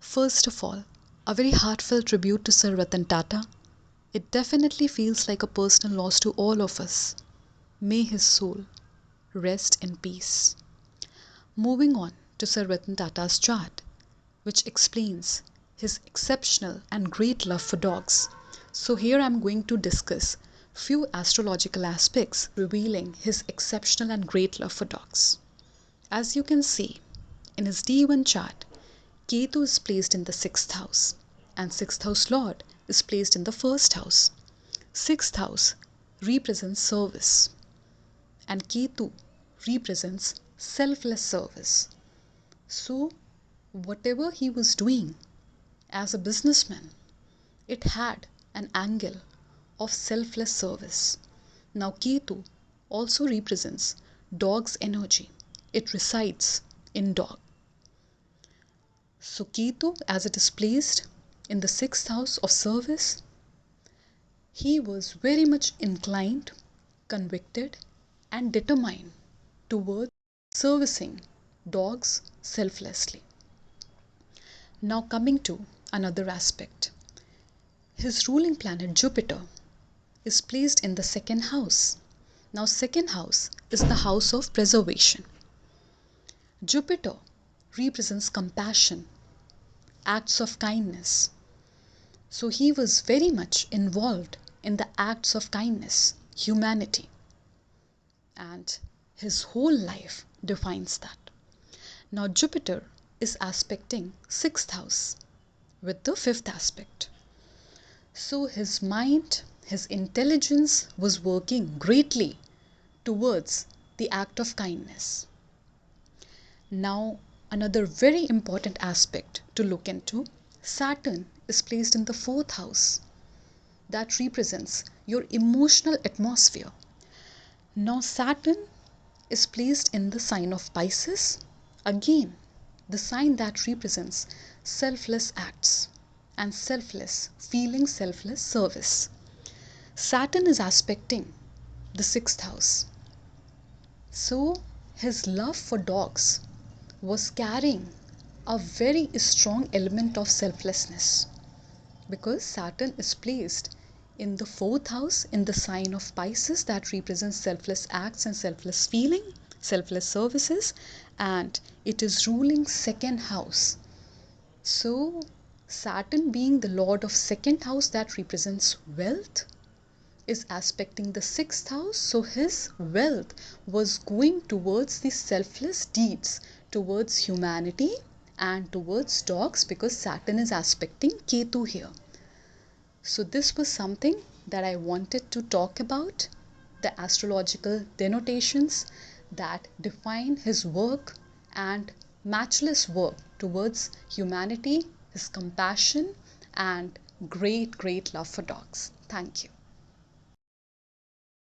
First of all, a very heartfelt tribute to Sir Ratan Tata. It definitely feels like a personal loss to all of us. May his soul rest in peace. Moving on to Sir Ratan Tata's chart, which explains his exceptional and great love for dogs. So here I'm going to discuss few astrological aspects revealing his exceptional and great love for dogs. As you can see, in his D1 chart, Ketu is placed in the 6th house and 6th house lord is placed in the 1st house. 6th house represents service and Ketu represents selfless service. So whatever he was doing as a businessman, it had an angle of selfless service. Now Ketu also represents dog's energy. It resides in dog. So Ketu, as it is placed in the 6th house of service, he was very much inclined, convicted and determined towards servicing dogs selflessly. Now coming to another aspect. His ruling planet Jupiter is placed in the 2nd house. Now 2nd house is the house of preservation. Jupiter represents compassion, acts of kindness. So he was very much involved in the acts of kindness, humanity. And his whole life defines that. Now Jupiter is aspecting 6th house with the 5th aspect. So his mind, his intelligence was working greatly towards the act of kindness. Now another very important aspect to look into, Saturn is placed in the 4th house. That represents your emotional atmosphere. Now Saturn is placed in the sign of Pisces. Again, the sign that represents selfless acts and selfless feeling, selfless service. Saturn is aspecting the 6th house. So his love for dogs was carrying a very strong element of selflessness, because Saturn is placed in the 4th house in the sign of Pisces that represents selfless acts and selfless feeling, selfless services, and it is ruling 2nd house. So Saturn, being the lord of 2nd house that represents wealth, is aspecting the 6th house. So his wealth was going towards the selfless deeds, towards humanity and towards dogs, because Saturn is aspecting Ketu here. So this was something that I wanted to talk about, the astrological denotations that define his work and matchless work towards humanity, his compassion and great love for dogs. Thank you.